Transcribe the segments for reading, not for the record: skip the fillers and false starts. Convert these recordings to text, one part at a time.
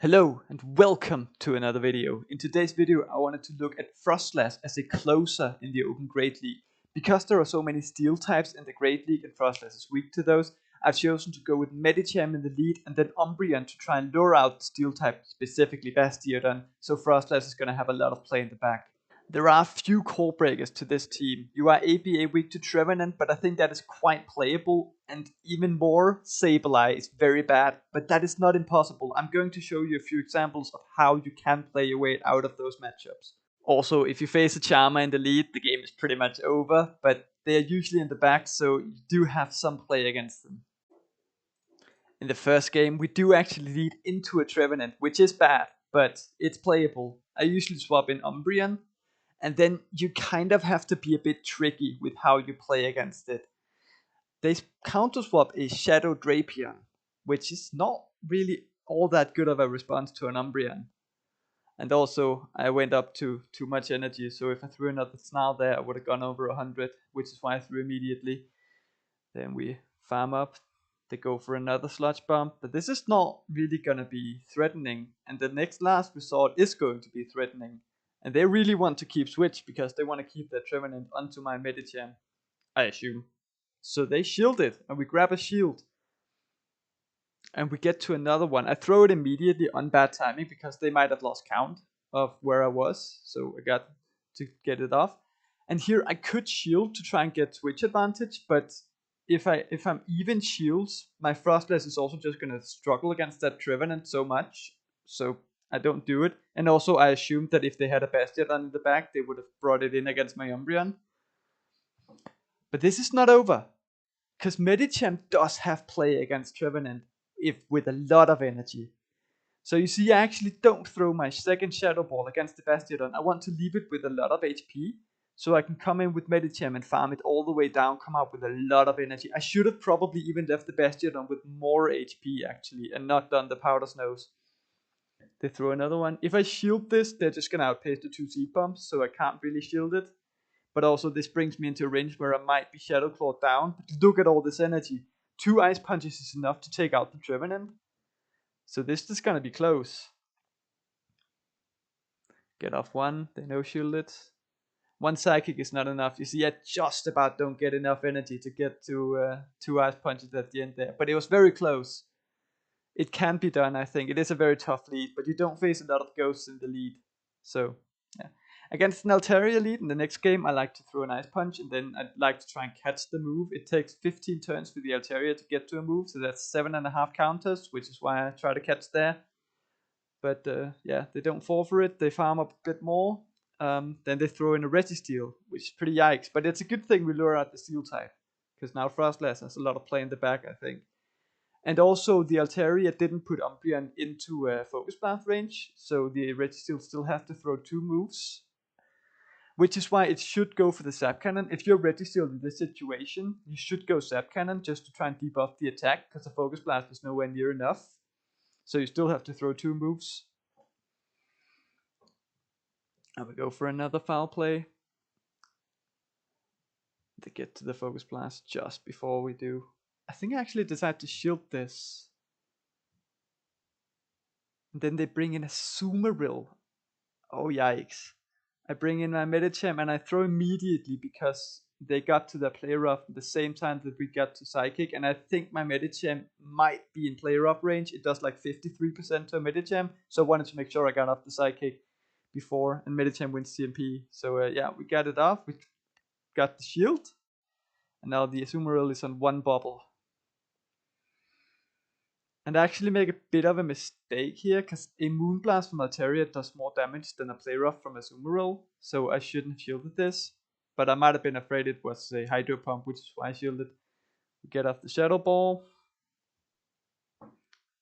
Hello and welcome to another video. In today's video I wanted to look at Froslass as a closer in the Open Great League. Because there are so many steel types in the Great League and Froslass is weak to those, I've chosen to go with Medicham in the lead and then Umbreon to try and lure out the steel type, specifically Bastiodon, so Froslass is going to have a lot of play in the back. There are a few core breakers to this team. You are ABA weak to Trevenant, but I think that is quite playable, and even more, Sableye is very bad, but that is not impossible. I'm going to show you a few examples of how you can play your way out of those matchups. Also, if you face a Charmer in the lead, the game is pretty much over, but they are usually in the back, so you do have some play against them. In the first game, we do actually lead into a Trevenant, which is bad, but it's playable. I usually swap in Umbreon, and then you kind of have to be a bit tricky with how you play against it. They counter swap a Shadow Drapion, which is not really all that good of a response to an Umbreon. And also, I went up to too much energy, so if I threw another Snarl there, I would have gone over 100, which is why I threw immediately. Then we farm up, they go for another Sludge Bomb, but this is not really gonna be threatening, and the next last resort is going to be threatening. And they really want to keep Switch because they want to keep their Trevenant onto my Medicham, I assume. So they shield it, and we grab a shield. And we get to another one. I throw it immediately on bad timing because they might have lost count of where I was. So I got to get it off. And here I could shield to try and get Switch advantage, but if I'm even shields, my Froslass is also just gonna struggle against that Trevenant so much. So I don't do it. And also I assumed that if they had a Bastiodon in the back, they would have brought it in against my Umbreon. But this is not over. Because Medicham does have play against Trevenant, if with a lot of energy. So you see, I actually don't throw my second Shadow Ball against the Bastiodon. I want to leave it with a lot of HP, so I can come in with Medicham and farm it all the way down, come out with a lot of energy. I should have probably even left the Bastiodon with more HP actually, and not done the Powder's Nose. They throw another one. If I shield this, they're just gonna outpace the two Seed Bombs, so I can't really shield it. But also this brings me into a range where I might be Shadow Claw down. But look at all this energy. 2 Ice Punches is enough to take out the Trevenant. So this is gonna be close. Get off one, they no shield it. One Psychic is not enough. You see, I just about don't get enough energy to get to 2 Ice Punches at the end there. But it was very close. It can be done, I think. It is a very tough lead, but you don't face a lot of ghosts in the lead. So, yeah. Against an Altaria lead in the next game, I like to throw an Ice Punch, and then I'd like to try and catch the move. It takes 15 turns for the Altaria to get to a move, so that's 7.5 counters, which is why I try to catch there. But yeah, they don't fall for it. They farm up a bit more. Then they throw in a Registeel, which is pretty yikes. But it's a good thing we lure out the Steel type, because now Froslass has a lot of play in the back, I think. And also, the Altaria didn't put Umbreon into Focus Blast range, so the Registeel still have to throw 2 moves. Which is why it should go for the Zap Cannon. If you're Registeel in this situation, you should go Zap Cannon just to try and debuff the attack, because the Focus Blast is nowhere near enough. So you still have to throw 2 moves. And we go for another foul play. They get to the Focus Blast just before we do. I think I actually decided to shield this. And then they bring in a Sumaril. Oh yikes. I bring in my Medicham and I throw immediately because they got to the play rough at the same time that we got to Psychic. And I think my Medicham might be in play rough range. It does like 53% to a Medicham. So I wanted to make sure I got off the Psychic before. And Medicham wins CMP. So yeah, we got it off. We got the shield. And now the Sumaril is on 1 bubble. And I actually make a bit of a mistake here, because a Moonblast from Altaria does more damage than a Play Rough from a Sumaril, so I shouldn't have shielded this. But I might have been afraid it was a Hydro Pump, which is why I shielded. We get off the Shadow Ball.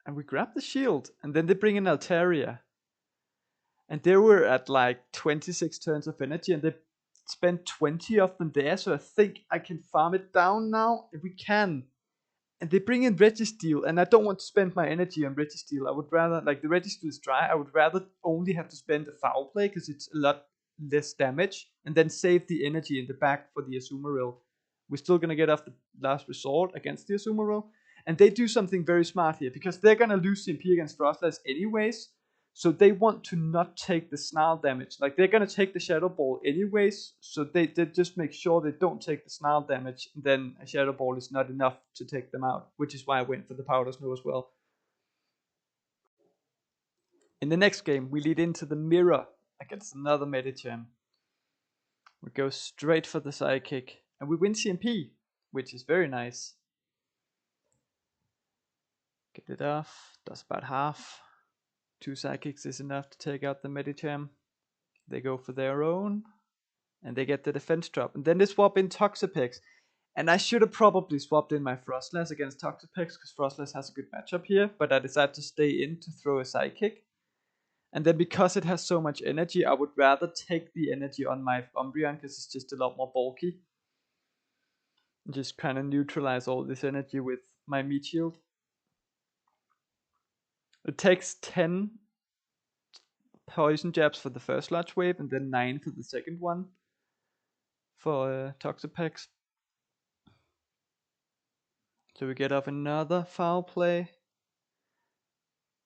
And we grab the shield, and then they bring in Altaria. And they were at like 26 turns of energy, and they spent 20 of them there, so I think I can farm it down now, if we can. And they bring in Registeel, and I don't want to spend my energy on Registeel. I would rather, like the Registeel is dry, I would rather only have to spend a foul play, because it's a lot less damage, and then save the energy in the back for the Azumarill. We're still going to get off the last resort against the Azumarill. And they do something very smart here, because they're gonna lose CMP against Froslass anyways. So they want to not take the snarl damage. Like, they're gonna take the Shadow Ball anyways, so they just make sure they don't take the snarl damage. Then a Shadow Ball is not enough to take them out, which is why I went for the Powder Snow as well. In the next game, we lead into the Mirror against another Medicham. We go straight for the Psychic, and we win CMP, which is very nice. Get it off, does about half. 2 Psychics is enough to take out the Medicham. They go for their own, and they get the defense drop. And then they swap in Toxapex. And I should have probably swapped in my Froslass against Toxapex, because Froslass has a good matchup here, but I decided to stay in to throw a Psychic. And then because it has so much energy, I would rather take the energy on my Umbreon, because it's just a lot more bulky. And just kind of neutralize all this energy with my Meat Shield. It takes 10 poison jabs for the first large wave, and then 9 for the second one for Toxapex. So we get off another foul play.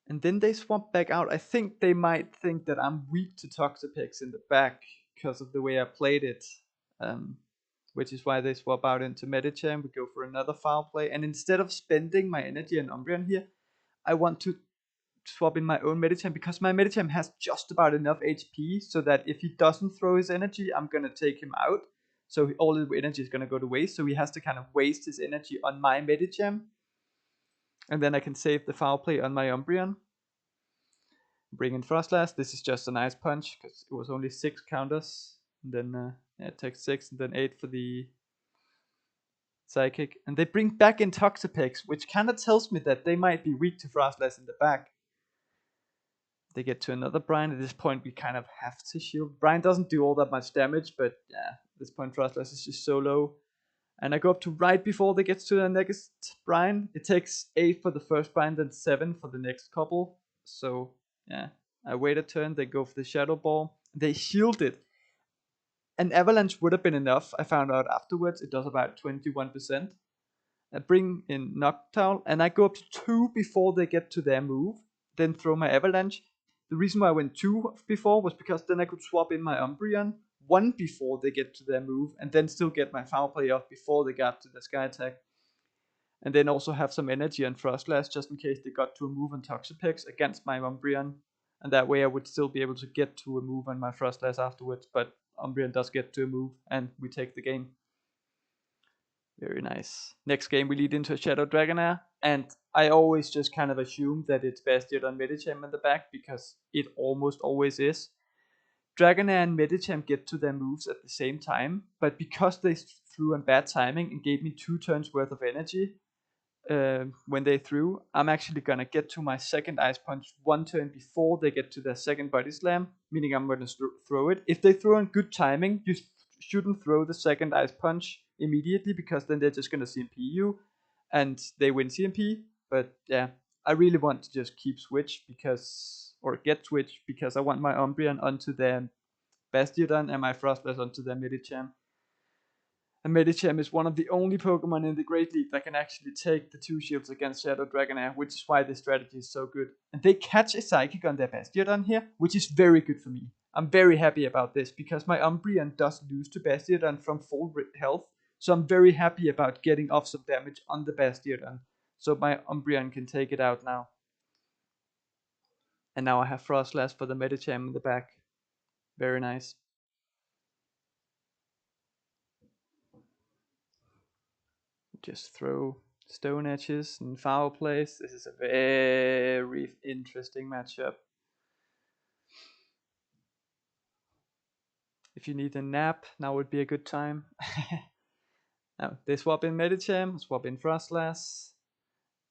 And then they swap back out. I think they might think that I'm weak to Toxapex in the back because of the way I played it. Which is why they swap out into Medicham. We go for another foul play. And instead of spending my energy on Umbreon here, I want to swap in my own Medicham, because my Medicham has just about enough HP so that if he doesn't throw his energy, I'm going to take him out. So all his energy is going to go to waste. So he has to kind of waste his energy on my Medicham. And then I can save the foul play on my Umbreon. Bring in Froslass. This is just an Ice Punch, because it was only 6 counters. And then it takes 6 and then 8 for the Psychic. And they bring back in Toxapex, which kind of tells me that they might be weak to Froslass in the back. They get to another Brine. At this point, we kind of have to shield. Brine doesn't do all that much damage, but yeah, at this point, Froslass is just so low. And I go up to right before they get to the next Brine. It takes 8 for the first Brine, then 7 for the next couple. So yeah, I wait a turn. They go for the Shadow Ball. They shield it. An Avalanche would have been enough. I found out afterwards. It does about 21%. I bring in Noctowl, and I go up to 2 before they get to their move. Then throw my Avalanche. The reason why I went 2 before was because then I could swap in my Umbreon 1 before they get to their move, and then still get my foul play off before they got to the Sky Attack. And then also have some energy on Froslass just in case they got to a move on Toxapex against my Umbreon. And that way I would still be able to get to a move on my Froslass afterwards, but Umbreon does get to a move, and we take the game. Very nice. Next game we lead into a Shadow Dragonair, and I always just kind of assume that it's Bastion Medicham in the back, because it almost always is. Dragonair and Medicham get to their moves at the same time, but because they threw on bad timing and gave me 2 turns worth of energy when they threw, I'm actually gonna get to my second Ice Punch 1 turn before they get to their second Body Slam, meaning I'm gonna throw it. If they throw on good timing, you shouldn't throw the second Ice Punch immediately, because then they're just gonna CMP you, and they win CMP. But yeah, I really want to just keep Switch, or get Switch, because I want my Umbreon onto their Bastiodon and my Froslass onto their Medicham. And Medicham is one of the only Pokemon in the Great League that can actually take the 2 shields against Shadow Dragonair, which is why this strategy is so good. And they catch a Psychic on their Bastiodon here, which is very good for me. I'm very happy about this, because my Umbreon does lose to Bastiodon from full health. So I'm very happy about getting off some damage on the Bastiodon, so my Umbreon can take it out now. And now I have Froslass for the Medicham in the back. Very nice. Just throw Stone Edges and Foul Plays. This is a very interesting matchup. If you need a nap, now would be a good time. Now, they swap in Medicham, swap in Froslass,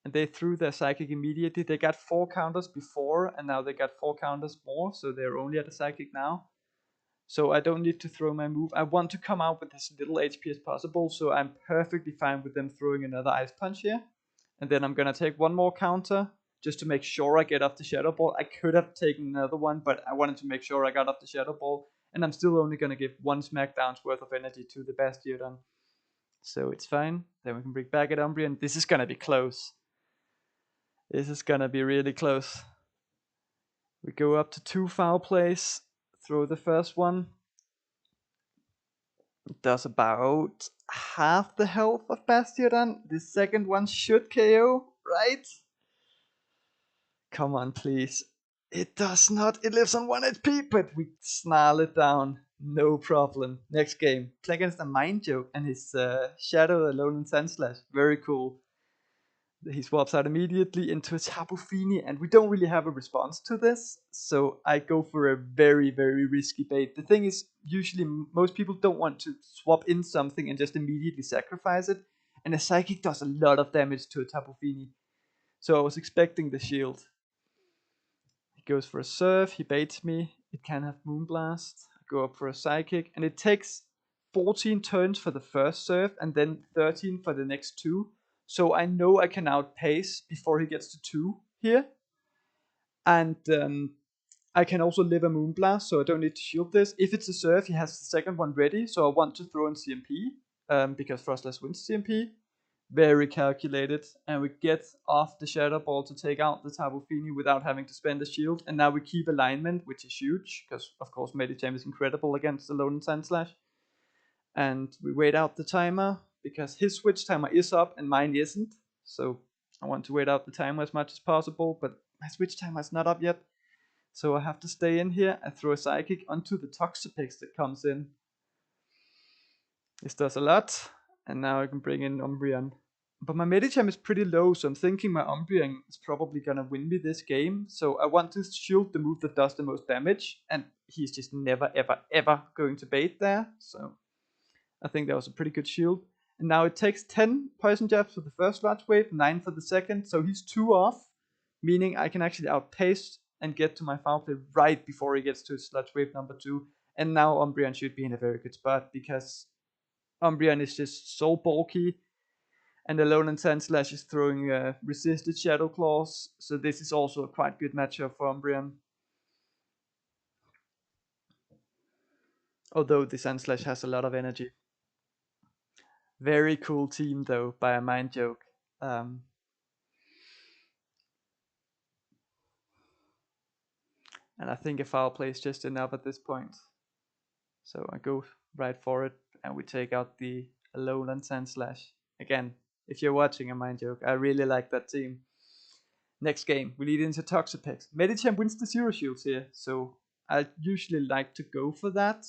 and they threw their Psychic immediately. They got 4 counters before, and now they got 4 counters more, so they're only at a Psychic now. So I don't need to throw my move. I want to come out with as little HP as possible, so I'm perfectly fine with them throwing another Ice Punch here. And then I'm going to take 1 more counter, just to make sure I get off the Shadow Ball. I could have taken another one, but I wanted to make sure I got off the Shadow Ball. And I'm still only going to give 1 Smackdown's worth of energy to the Bastiodon. So it's fine. Then we can bring back at Umbreon. This is going to be close. This is gonna be really close. We go up to 2 foul plays, throw the first one. It does about half the health of Bastiodon. The second one should KO, right? Come on, please. It does not. It lives on 1 HP, but we snarl it down. No problem. Next game. Play against a Mind Joke and his Shadow Alone and Sandslash. Very cool. He swaps out immediately into a Tapu Fini, and we don't really have a response to this, so I go for a very, very risky bait. The thing is, usually most people don't want to swap in something and just immediately sacrifice it, and a Psychic does a lot of damage to a Tapu Fini, so I was expecting the shield. He goes for a Surf, he baits me, it can have Moonblast, I go up for a Psychic, and it takes 14 turns for the first Surf, and then 13 for the next 2. So I know I can outpace before he gets to 2 here. And I can also live a Moonblast, so I don't need to shield this. If it's a Surf, he has the second one ready, so I want to throw in CMP, because Froslass wins CMP. Very calculated, and we get off the Shadow Ball to take out the Tapu Fini without having to spend a shield. And now we keep alignment, which is huge, because of course Medicham is incredible against the Lone Sandslash. And we wait out the timer, because his switch timer is up and mine isn't, so I want to wait out the timer as much as possible, but my switch timer is not up yet, so I have to stay in here. I throw a Psychic onto the Toxapex that comes in. This does a lot, and now I can bring in Umbreon. But my Medicham is pretty low, so I'm thinking my Umbreon is probably gonna win me this game, so I want to shield the move that does the most damage, and he's just never ever ever going to bait there, so I think that was a pretty good shield. And now it takes 10 poison jabs for the first large wave, 9 for the second, so he's 2 off, meaning I can actually outpace and get to my foul play right before he gets to his sludge wave number 2. And now Umbreon should be in a very good spot, because Umbreon is just so bulky, and Alone and Sandslash is throwing resisted Shadow Claws, so this is also a quite good matchup for Umbreon. Although the Sandslash has a lot of energy. Very cool team though, by a Mind Joke. And I think a foul play is just enough at this point. So I go right for it, and we take out the Alone and Sandslash. Again, if you're watching a Mind Joke, I really like that team. Next game, we lead into Toxapex. Medicham wins the Zero Shields here, so I usually like to go for that.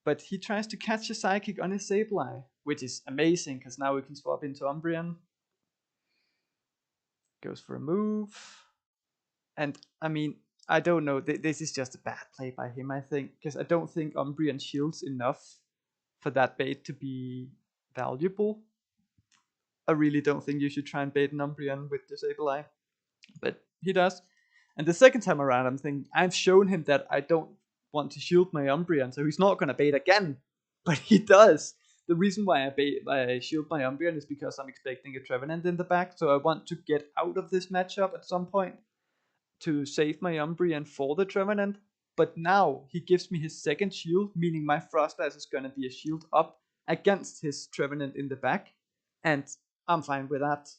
But he tries to catch a Psychic on his Sableye, which is amazing, because now we can swap into Umbreon. Goes for a move. And I mean, I don't know, this is just a bad play by him, I think, because I don't think Umbreon shields enough for that bait to be valuable. I really don't think you should try and bait an Umbreon with the Sableye, but he does. And the second time around, I'm thinking, I've shown him that I don't want to shield my Umbreon, so he's not going to bait again, but he does. The reason why I shield my Umbreon is because I'm expecting a Trevenant in the back, so I want to get out of this matchup at some point to save my Umbreon for the Trevenant. But now he gives me his second shield, meaning my Froslass is going to be a shield up against his Trevenant in the back, and I'm fine with that.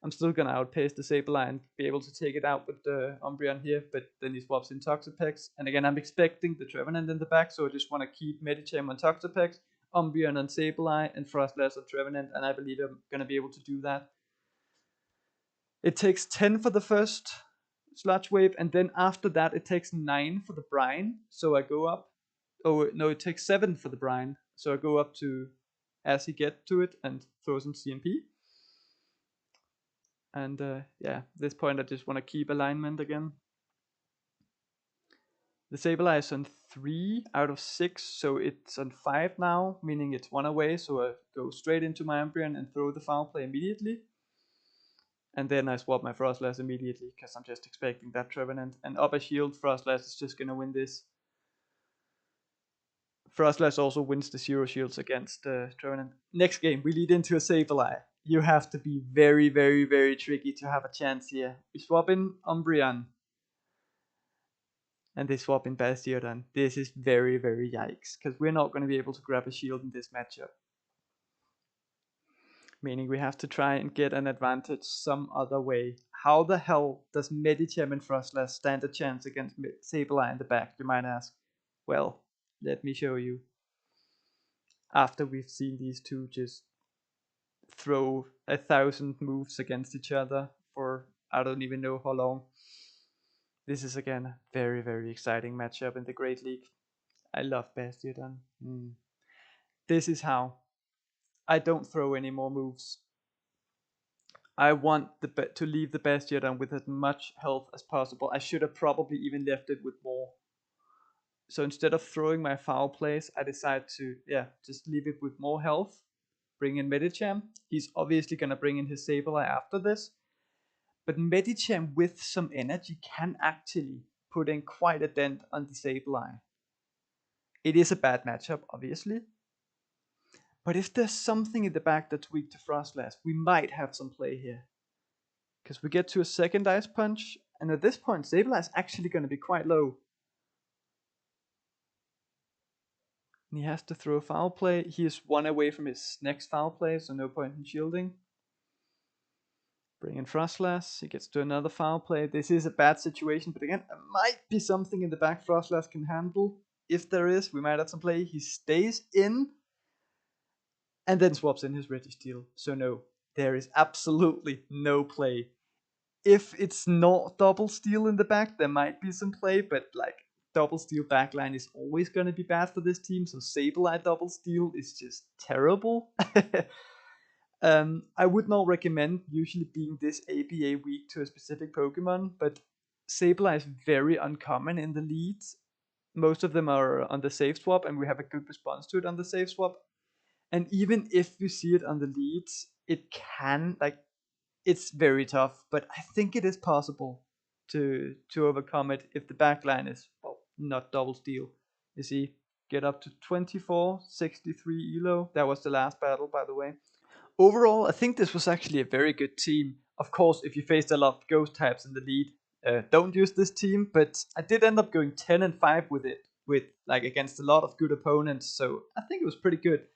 I'm still going to outpace the Sableye and be able to take it out with the Umbreon here, but then he swaps in Toxapex. And again, I'm expecting the Trevenant in the back, so I just want to keep Medicham on Toxapex, Umbreon on Sableye, and Froslass on Trevenant, and I believe I'm going to be able to do that. It takes 10 for the first sludge wave, and then after that it takes 9 for the brine, so I go up. Oh no, it takes 7 for the brine, so I go up to as he gets to it and throw some CMP. And yeah, at this point I just want to keep alignment again. The Sableye is on 3 out of 6, so it's on 5 now, meaning it's 1 away, so I go straight into my Umbreon and throw the foul play immediately. And then I swap my Froslass immediately, because I'm just expecting that Trevenant. And up a shield, Froslass is just going to win this. Froslass also wins the Zero Shields against Trevenant. Next game, we lead into a Sableye. You have to be very, very, very tricky to have a chance here. We swap in Umbreon. And they swap in Bastiodon. This is very, very yikes, because we're not going to be able to grab a shield in this matchup. Meaning we have to try and get an advantage some other way. How the hell does Medicham and Froslass stand a chance against Sableye in the back, you might ask? Well, let me show you. After we've seen these two just throw 1,000 moves against each other for I don't even know how long. This is again a very, very exciting matchup in the Great League. I love Bastiodon. This is how. I don't throw any more moves. I want to leave the Bastiodon with as much health as possible. I should have probably even left it with more. So instead of throwing my foul plays, I decide to just leave it with more health. Bring in Medicham. He's obviously gonna bring in his Sableye after this. But Medicham with some energy can actually put in quite a dent on the Sableye. It is a bad matchup, obviously. But if there's something in the back that's weak to Froslass, we might have some play here. Because we get to a second Ice Punch, and at this point, Sableye is actually going to be quite low. And he has to throw a foul play. He is one away from his next foul play, so no point in shielding. Bring in Froslass, he gets to another foul play. This is a bad situation, but again, there might be something in the back Froslass can handle. If there is, we might have some play. He stays in, and then swaps in his Registeel. So no, there is absolutely no play. If it's not double steal in the back, there might be some play, but like double steal backline is always going to be bad for this team, so Sableye double steal is just terrible. I would not recommend usually being this ABA weak to a specific Pokemon, but Sableye is very uncommon in the leads. Most of them are on the save swap, and we have a good response to it on the save swap. And even if you see it on the leads, it can, like, it's very tough, but I think it is possible to overcome it if the backline is, well, not double steal. You see, get up to 24, 63 elo. That was the last battle, by the way. Overall, I think this was actually a very good team. Of course, if you faced a lot of ghost types in the lead, don't use this team, but I did end up going 10-5 with it, with like against a lot of good opponents, so I think it was pretty good.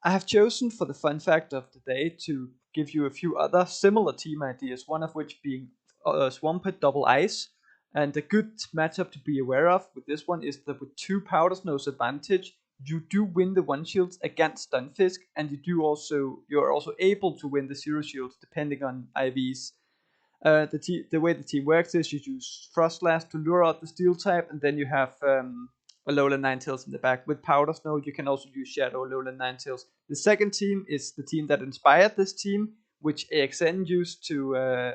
I have chosen for the fun fact of the day to give you a few other similar team ideas, one of which being Swampert Double Ice. And a good matchup to be aware of with this one is that with 2 Powder Snow's advantage, you do win the 1 shields against Stunfisk, and you're also able to win the 0 shields depending on IVs. The way the team works is you use Froslass to lure out the Steel type, and then you have Alolan Ninetales in the back. With Powder Snow, you can also use Shadow Alolan Ninetales. The second team is the team that inspired this team, which AXN used to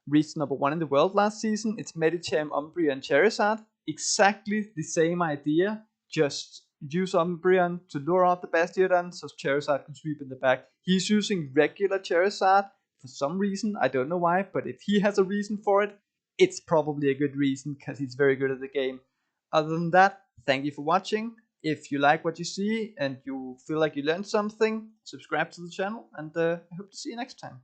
reach number 1 in the world last season. It's Medicham, Umbreon, and Charizard. Exactly the same idea, just use Umbreon to lure out the Bastiodon so Charizard can sweep in the back. He's using regular Charizard for some reason, I don't know why, but if he has a reason for it, it's probably a good reason because he's very good at the game. Other than that, thank you for watching. If you like what you see and you feel like you learned something, subscribe to the channel, and I hope to see you next time.